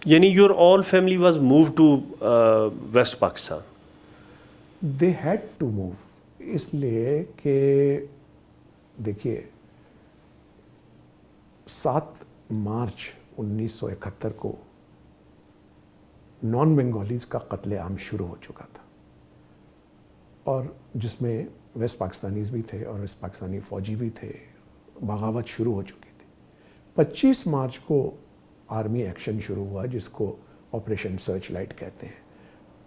یعنی your all family was move to West Pakistan? They had to move, اس لیے کہ دیکھیے 7 مارچ 1971 کو نان بنگالیز کا قتل عام شروع ہو چکا تھا، اور جس میں ویسٹ پاکستانیز بھی تھے اور ویسٹ پاکستانی فوجی بھی تھے، بغاوت شروع ہو چکی تھی۔ 25 مارچ کو آرمی ایکشن شروع ہوا جس کو آپریشن سرچ لائٹ کہتے ہیں،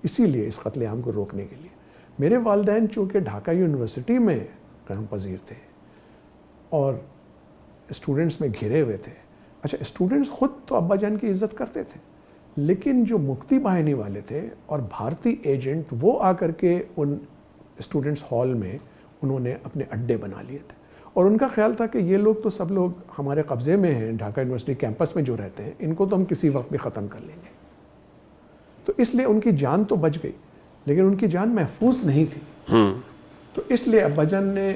اسی لیے اس قتل عام کو روکنے کے لیے۔ میرے والدین چونکہ ڈھاکہ یونیورسٹی میں قیام پذیر تھے اور اسٹوڈنٹس میں گھرے ہوئے تھے، اچھا اسٹوڈنٹس خود تو ابا جان کی عزت کرتے تھے، لیکن جو مکتی باہنی والے تھے اور بھارتی ایجنٹ، وہ آ کر کے ان اسٹوڈنٹس ہال میں انہوں نے اپنے اڈے بنا لیے تھے، اور ان کا خیال تھا کہ یہ لوگ تو سب لوگ ہمارے قبضے میں ہیں، ڈھاکہ یونیورسٹی کیمپس میں جو رہتے ہیں، ان کو تو ہم کسی وقت بھی ختم کر لیں گے۔ تو اس لیے ان کی جان تو بچ گئی، لیکن ان کی جان محفوظ نہیں تھی۔ تو اس لیے ابا جان نے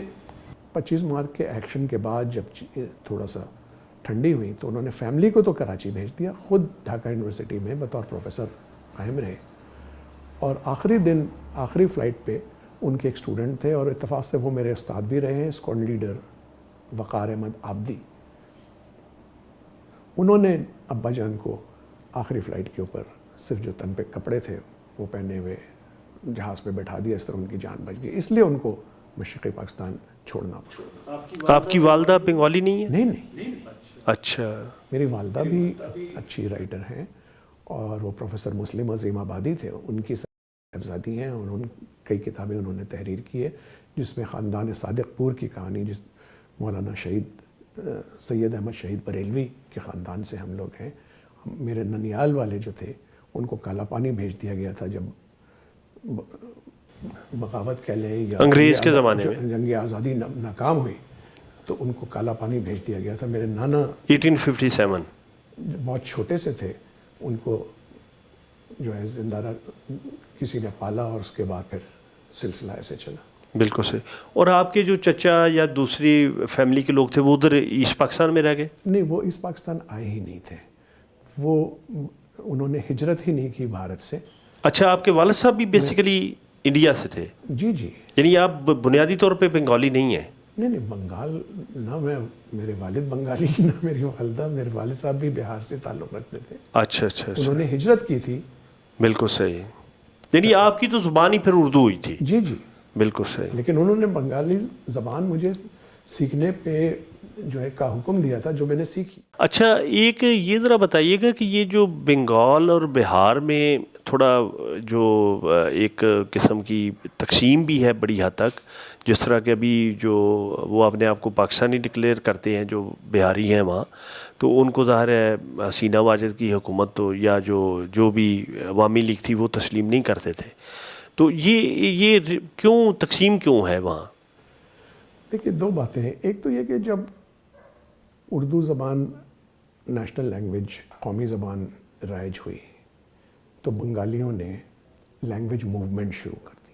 25 مارچ کے ایکشن کے بعد جب تھوڑا سا ٹھنڈی ہوئی تو انہوں نے فیملی کو تو کراچی بھیج دیا، خود ڈھاکہ یونیورسٹی میں بطور پروفیسر قائم رہے، اور آخری دن آخری فلائٹ پہ ان کے ایک اسٹوڈنٹ تھے، اور اتفاق سے وہ میرے استاد بھی رہے ہیں، اسکواڈ لیڈر وقار احمد عابدی، انہوں نے ابا جان کو آخری فلائٹ کے اوپر صرف جو تن پہ کپڑے تھے وہ پہنے ہوئے جہاز پہ بٹھا دیا، اس طرح ان کی جان بچ گئی، اس لیے ان کو مشرقی پاکستان چھوڑنا پڑا۔ آپ کی والدہ بنگالی نہیں ہے؟ نہیں، اچھا۔ میری والدہ بھی اچھی رائٹر ہیں، اور وہ پروفیسر مسلم عظیم آبادی تھے، ان کی صاحبزادی ہیں، اور کئی کتابیں انہوں نے تحریر کی ہے، جس میں خاندان صادق پور کی کہانی، جس مولانا شہید سید احمد شہید بریلوی کے خاندان سے ہم لوگ ہیں۔ میرے ننیال والے جو تھے ان کو کالا پانی بھیج دیا گیا تھا جب بغاوت کہہ لیں یا انگریز کے زمانے میں جنگ آزادی ناکام ہوئی، تو ان کو کالا پانی بھیج دیا گیا تھا۔ میرے نانا 1857 بہت چھوٹے سے تھے، ان کو جو ہے زندہ کسی نے پالا، اور اس کے بعد پھر سلسلہ ایسے چلا۔ بالکل صحیح۔ اور آپ کے جو چچا یا دوسری فیملی کے لوگ تھے وہ ادھر ایسٹ پاکستان میں رہ گئے؟ نہیں، وہ ایسٹ پاکستان آئے ہی نہیں تھے، انہوں نے ہجرت ہی نہیں کی بھارت سے۔ اچھا، آپ کے والد صاحب بھی بیسیکلی انڈیا سے تھے؟ جی، یعنی آپ بنیادی طور پہ بنگالی نہیں ہیں؟ نہیں، بنگال نہ میرے والد بنگالی نہ میری والدہ، میرے والد صاحب بھی بہار سے تعلق رکھتے تھے۔ اچھا، انہوں نے ہجرت کی تھی۔ بالکل صحیح، یعنی آپ کی تو زبان ہی پھر اردو ہوئی تھی؟ جی، بالکل صحیح۔ لیکن انہوں نے بنگالی زبان مجھے سیکھنے پہ جو ہے کا حکم دیا تھا، جو میں نے سیکھی۔ اچھا، ایک یہ ذرا بتائیے گا کہ یہ جو بنگال اور بہار میں تھوڑا جو ایک قسم کی تقسیم بھی ہے بڑی حد تک، جس طرح کہ ابھی جو وہ اپنے آپ کو پاکستانی ڈکلیئر کرتے ہیں جو بہاری ہیں وہاں، تو ان کو ظاہر ہے حسینہ واجد کی حکومت تو یا جو بھی عوامی لیگ تھی وہ تسلیم نہیں کرتے تھے، تو یہ کیوں تقسیم کیوں ہے وہاں؟ دیکھیے، 2 باتیں ہیں۔ ایک تو یہ کہ جب اردو زبان نیشنل لینگویج، قومی زبان رائج ہوئی، تو بنگالیوں نے لینگویج موومنٹ شروع کر دی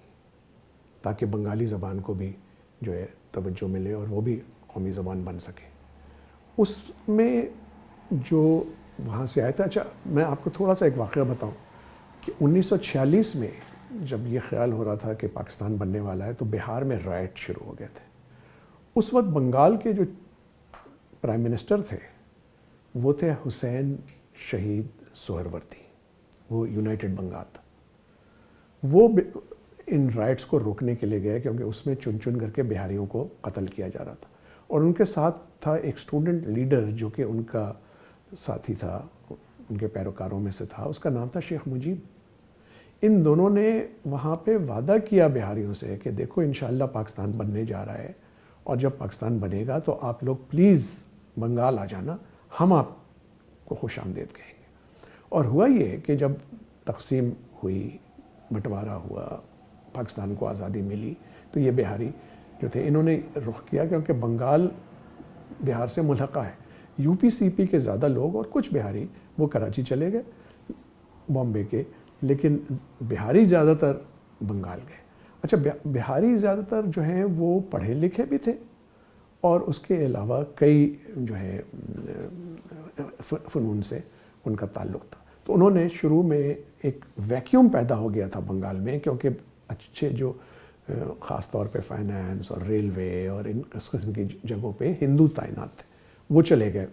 تاکہ بنگالی زبان کو بھی جو ہے توجہ ملے اور وہ بھی قومی زبان بن سکے۔ اس میں جو وہاں سے آیا تھا، اچھا میں آپ کو تھوڑا سا ایک واقعہ بتاؤں کہ 1946 میں جب یہ خیال ہو رہا تھا کہ پاکستان بننے والا ہے، تو بہار میں رائٹ شروع ہو گئے تھے۔ اس وقت بنگال کے جو پرائم منسٹر تھے وہ تھے حسین شہید سہروردی، وہ یونائٹڈ بنگال تھا۔ وہ ان رائٹس کو روکنے کے لیے گئے کیونکہ اس میں چن کر کے بہاریوں کو قتل کیا جا رہا تھا، اور ان کے ساتھ تھا ایک اسٹوڈنٹ لیڈر جو کہ ان کا ساتھی تھا، ان کے پیروکاروں میں سے تھا، اس کا نام تھا شیخ مجیب۔ ان دونوں نے وہاں پہ وعدہ کیا بہاریوں سے کہ دیکھو انشاءاللہ پاکستان بننے جا رہا ہے، اور جب پاکستان بنے گا تو آپ لوگ پلیز بنگال آ جانا، ہم آپ کو خوش آمدید کہیں گے۔ اور ہوا یہ کہ جب تقسیم ہوئی، بٹوارا ہوا، پاکستان کو آزادی ملی، تو یہ بہاری جو تھے انہوں نے رخ کیا، کیونکہ بنگال بہار سے ملحقہ ہے، یو پی سی پی کے زیادہ لوگ اور کچھ بہاری وہ کراچی چلے گئے بامبے کے، لیکن بہاری زیادہ تر بنگال گئے۔ اچھا، بہاری زیادہ تر جو ہیں وہ پڑھے لکھے بھی تھے، اور اس کے علاوہ کئی جو ہے فنون سے ان کا تعلق تھا، تو انہوں نے شروع میں ایک ویکیوم پیدا ہو گیا تھا بنگال میں، کیونکہ اچھے جو خاص طور پہ فائنانس اور ریلوے اور اس قسم کی جگہوں پہ ہندو تعینات تھے، وہ چلے گئے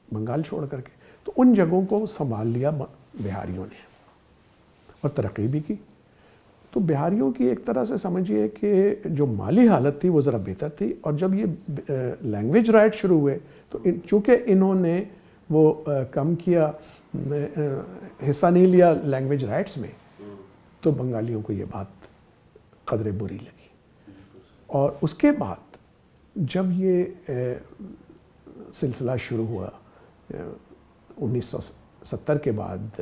بنگال چھوڑ کر کے. تو ان جگہوں کو سنبھال لیا بہاریوں نے اور ترقی بھی کی. تو بہاریوں کی ایک طرح سے سمجھیے کہ جو مالی حالت تھی وہ ذرا بہتر تھی، اور جب یہ لینگویج رائٹ شروع ہوئے تو چونکہ انہوں نے وہ کم کیا، حصہ نہیں لیا لینگویج رائٹس میں، تو بنگالیوں کو یہ بات قدرے بری لگی. اور اس کے بعد جب یہ سلسلہ شروع ہوا 1970 کے بعد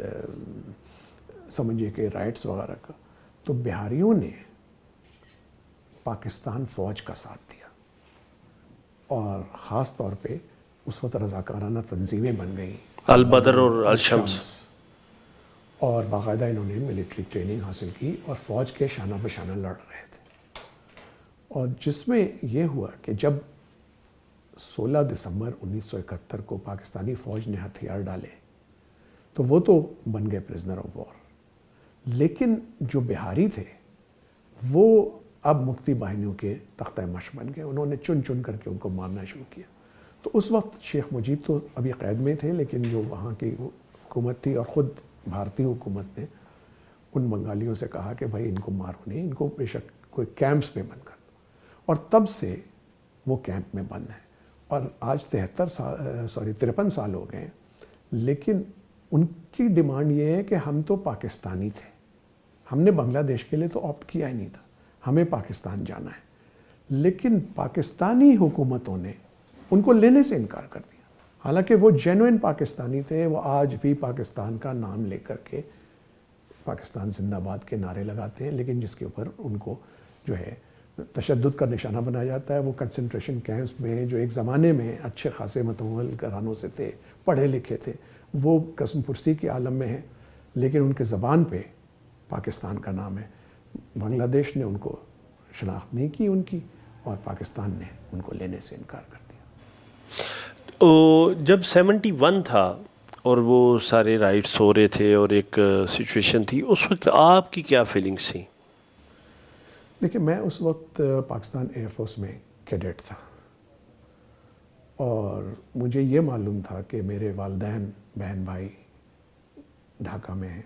سمجھیے کہ رائٹس وغیرہ کا، تو بہاریوں نے پاکستان فوج کا ساتھ دیا، اور خاص طور پہ اس وقت رضاکارانہ تنظیمیں بن گئیں، البدر اور الشمس، اور باقاعدہ انہوں نے ملٹری ٹریننگ حاصل کی اور فوج کے شانہ بشانہ لڑ رہے تھے. اور جس میں یہ ہوا کہ جب 16 دسمبر 1971 کو پاکستانی فوج نے ہتھیار ڈالے تو وہ تو بن گئے پرزنر آف وار، لیکن جو بہاری تھے وہ اب مکتی باہنیوں کے تختہ مشق بن گئے. انہوں نے چن چن کر کے ان کو مارنا شروع کیا. تو اس وقت شیخ مجیب تو ابھی قید میں تھے، لیکن جو وہاں کی حکومت تھی اور خود بھارتی حکومت نے ان بنگالیوں سے کہا کہ بھائی ان کو مارو نہیں، ان کو بے شک کوئی کیمپس میں بند کر دو. اور تب سے وہ کیمپ میں بند ہیں، اور آج 53 سال ہو گئے ہیں. لیکن ان کی ڈیمانڈ یہ ہے کہ ہم تو پاکستانی تھے، ہم نے بنگلہ دیش کے لیے تو آپٹ کیا ہی نہیں تھا، ہمیں پاکستان جانا ہے. لیکن پاکستانی حکومتوں نے ان کو لینے سے انکار کر دیا، حالانکہ وہ جینوئن پاکستانی تھے. وہ آج بھی پاکستان کا نام لے کر کے پاکستان زندہ باد کے نعرے لگاتے ہیں، لیکن جس کے اوپر ان کو جو ہے تشدد کا نشانہ بنایا جاتا ہے. وہ کنسنٹریشن کیمپس میں جو ایک زمانے میں اچھے خاصے متمول گھرانوں سے تھے، پڑھے لکھے تھے، وہ قسم پرسی کے عالم میں ہیں، لیکن ان کے زبان پہ پاکستان کا نام ہے. بنگلہ دیش نے ان کو شناخت نہیں کی ان کی، اور پاکستان نے ان کو لینے سے انکار کر دیا. جب 71 تھا اور وہ سارے رائٹس ہو رہے تھے اور ایک سچویشن تھی، اس وقت آپ کی کیا فیلنگس تھیں؟ دیکھیں، میں اس وقت پاکستان ایئر فورس میں کیڈٹ تھا، اور مجھے یہ معلوم تھا کہ میرے والدین بہن بھائی ڈھاکہ میں ہیں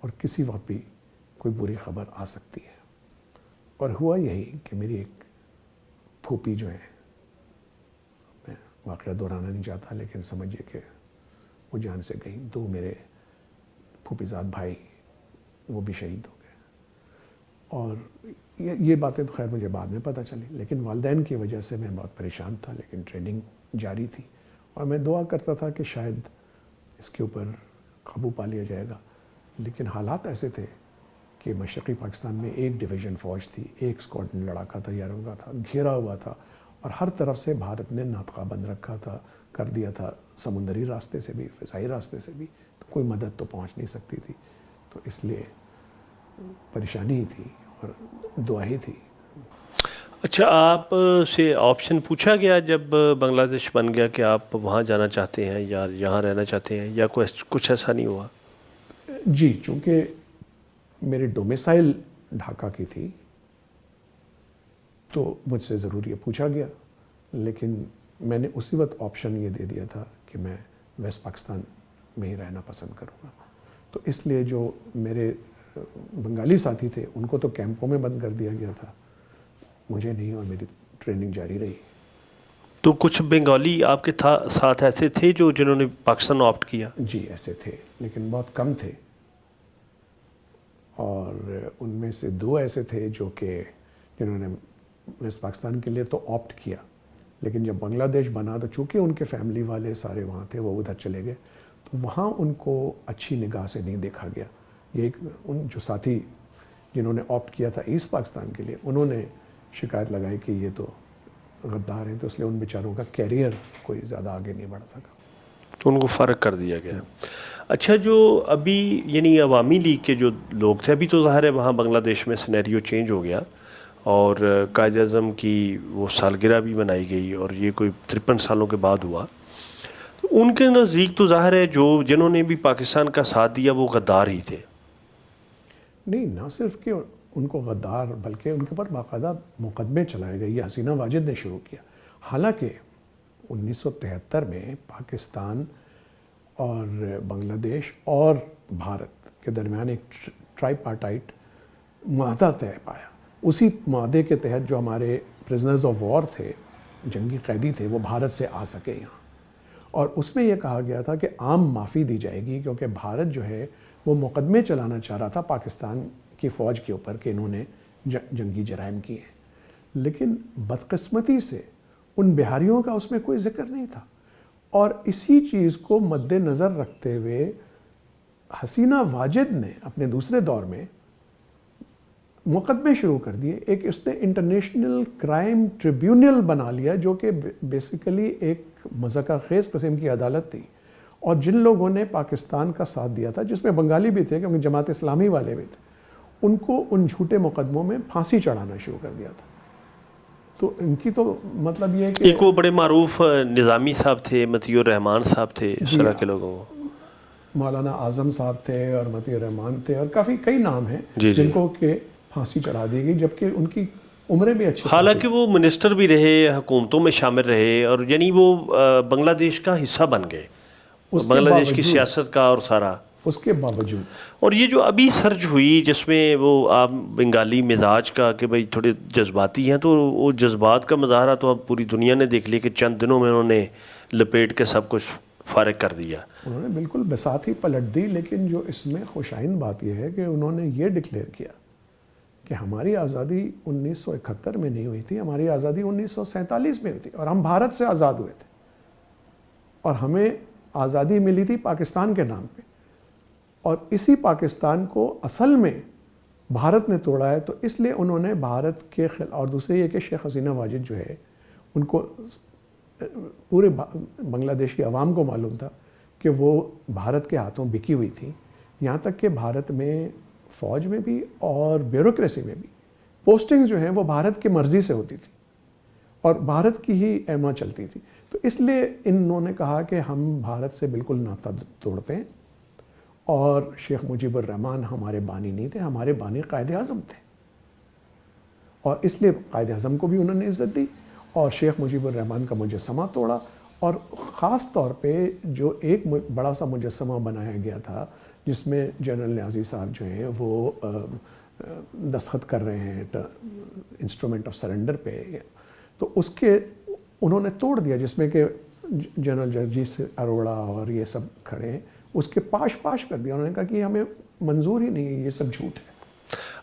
اور کسی وقت بھی کوئی بری خبر آ سکتی ہے. اور ہوا یہی کہ میری ایک پھوپھی جو ہے، میں واقعہ دہرانا نہیں چاہتا لیکن سمجھیے کہ وہ جان سے گئی. 2 میرے پھوپھی زاد بھائی وہ بھی شہید ہو گئے. اور یہ باتیں تو خیر مجھے بعد میں پتہ چلی، لیکن والدین کی وجہ سے میں بہت پریشان تھا، لیکن ٹریننگ جاری تھی اور میں دعا کرتا تھا کہ شاید اس کے اوپر قابو پا لیا جائے گا. لیکن حالات ایسے تھے کہ مشرقی پاکستان میں ایک ڈویژن فوج تھی، ایک اسکواڈرن لڑاکا تیاروں کا تھا، گھیرا ہوا تھا، اور ہر طرف سے بھارت نے ناطقہ بند رکھا تھا، کر دیا تھا، سمندری راستے سے بھی، فضائی راستے سے بھی. تو کوئی مدد تو پہنچ نہیں سکتی تھی. تو اس لیے پریشانی ہی تھی اور دعا ہی تھی. اچھا، آپ سے آپشن پوچھا گیا جب بنگلہ دیش بن گیا کہ آپ وہاں جانا چاہتے ہیں یا یہاں رہنا چاہتے ہیں، یا کچھ ایسا نہیں ہوا؟ جی، چونکہ میری ڈومیسائل ڈھاکہ کی تھی تو مجھ سے ضرور یہ پوچھا گیا، لیکن میں نے اسی وقت آپشن یہ دے دیا تھا کہ میں ویسٹ پاکستان میں ہی رہنا پسند کروں گا. تو اس لیے جو میرے بنگالی ساتھی تھے ان کو تو کیمپوں میں بند کر دیا گیا تھا، مجھے نہیں، اور میری ٹریننگ جاری رہی. تو کچھ بنگالی آپ کے ساتھ ایسے تھے جنہوں نے پاکستان آپٹ کیا؟ جی ایسے تھے، لیکن بہت کم تھے. اور ان میں سے 2 ایسے تھے جنہوں نے ویسٹ پاکستان کے لیے تو آپٹ کیا، لیکن جب بنگلہ دیش بنا تو چونکہ ان کے فیملی والے سارے وہاں تھے، وہ ادھر چلے گئے، تو وہاں ان کو اچھی نگاہ سے نہیں دیکھا گیا. یہ ان جو ساتھی جنہوں نے آپٹ کیا تھا ایسٹ پاکستان کے لیے، انہوں نے شکایت لگائی کہ یہ تو غدار ہیں، تو اس لیے ان بیچاروں کا کیریئر کوئی زیادہ آگے نہیں بڑھ سکا، تو ان کو فرق کر دیا گیا. اچھا، جو ابھی یعنی عوامی لیگ کے جو لوگ تھے، ابھی تو ظاہر ہے وہاں بنگلہ دیش میں سینیریو چینج ہو گیا اور قائد اعظم کی وہ سالگرہ بھی منائی گئی، اور یہ کوئی 53 سالوں کے بعد ہوا. ان کے نزدیک تو ظاہر ہے جو جنہوں نے بھی پاکستان کا ساتھ دیا وہ غدار ہی تھے. نہیں، نہ صرف کہ ان کو غدار، بلکہ ان کے اوپر باقاعدہ مقدمے چلائے گئے. یہ حسینہ واجد نے شروع کیا. حالانکہ 1973 میں پاکستان اور بنگلہ دیش اور بھارت کے درمیان ایک ٹرائی پارٹائٹ معاہدہ طے پایا. اسی معاہدے کے تحت جو ہمارے پرزنرز آف وار تھے، جنگی قیدی تھے، وہ بھارت سے آ سکے یہاں. اور اس میں یہ کہا گیا تھا کہ عام معافی دی جائے گی، کیونکہ بھارت جو ہے وہ مقدمے چلانا چاہ رہا تھا پاکستان کی فوج کے اوپر کہ انہوں نے جنگی جرائم کیے ہیں. لیکن بدقسمتی سے ان بہاریوں کا اس میں کوئی ذکر نہیں تھا. اور اسی چیز کو مد نظر رکھتے ہوئے حسینہ واجد نے اپنے دوسرے دور میں مقدمے شروع کر دیے. ایک اس نے انٹرنیشنل کرائم ٹریبیونل بنا لیا، جو کہ بیسیکلی ایک مذاکرہ خیز قسم کی عدالت تھی. اور جن لوگوں نے پاکستان کا ساتھ دیا تھا، جس میں بنگالی بھی تھے کیونکہ جماعت اسلامی والے بھی تھے، ان کو ان جھوٹے مقدموں میں پھانسی چڑھانا شروع کر دیا تھا. تو ان کی تو مطلب یہ ہے کہ ایک وہ بڑے معروف نظامی صاحب تھے، مطیع الرحمان صاحب تھے، اس طرح کے لوگوں کو. مولانا اعظم صاحب تھے اور مطیع الرحمان تھے، اور کئی نام ہیں جن کو کہ پھانسی چڑھا دی گئی، جبکہ ان کی عمریں بھی اچھی. حالانکہ وہ منسٹر بھی رہے، حکومتوں میں شامل رہے، اور یعنی وہ بنگلہ دیش کا حصہ بن گئے، بنگلہ دیش کی سیاست کا اور سارا. اس کے باوجود اور یہ جو ابھی سرج ہوئی جس میں وہ آپ بنگالی مزاج کا کہ بھائی تھوڑے جذباتی ہیں، تو وہ جذبات کا مظاہرہ تو اب پوری دنیا نے دیکھ لیا کہ چند دنوں میں انہوں نے لپیٹ کے سب کچھ فارغ کر دیا. انہوں نے بالکل بساط ہی پلٹ دی. لیکن جو اس میں خوشائند بات یہ ہے کہ انہوں نے یہ ڈکلیئر کیا کہ ہماری آزادی 1971 میں نہیں ہوئی تھی، ہماری آزادی 1947 میں ہوئی تھی، اور ہم بھارت سے آزاد ہوئے تھے، اور ہمیں آزادی ملی تھی پاکستان کے نام پہ. اور اسی پاکستان کو اصل میں بھارت نے توڑا ہے. تو اس لیے انہوں نے بھارت کے اور دوسرے یہ کہ شیخ حسینہ واجد جو ہے، ان کو پورے بنگلہ دیش کی عوام کو معلوم تھا کہ وہ بھارت کے ہاتھوں بکی ہوئی تھی. یہاں تک کہ بھارت میں فوج میں بھی اور بیوروکریسی میں بھی پوسٹنگ جو ہیں وہ بھارت کی مرضی سے ہوتی تھی اور بھارت کی ہی ایما چلتی تھی. تو اس لیے انہوں نے کہا کہ ہم بھارت سے بالکل ناتا توڑتے ہیں، اور شیخ مجیب الرحمان ہمارے بانی نہیں تھے، ہمارے بانی قائد اعظم تھے. اور اس لیے قائد اعظم کو بھی انہوں نے عزت دی اور شیخ مجیب الرحمان کا مجسمہ توڑا. اور خاص طور پہ جو ایک بڑا سا مجسمہ بنایا گیا تھا جس میں جنرل نیازی صاحب جو ہیں وہ دستخط کر رہے ہیں انسٹرومنٹ آف سرنڈر پہ، تو اس کے انہوں نے توڑ دیا، جس میں کہ جنرل جگجیت اروڑا اور یہ سب کھڑے ہیں، اس کے پاش کر دیا. انہوں نے کہا کہ ہمیں منظور ہی نہیں ہے، یہ سب جھوٹ ہے.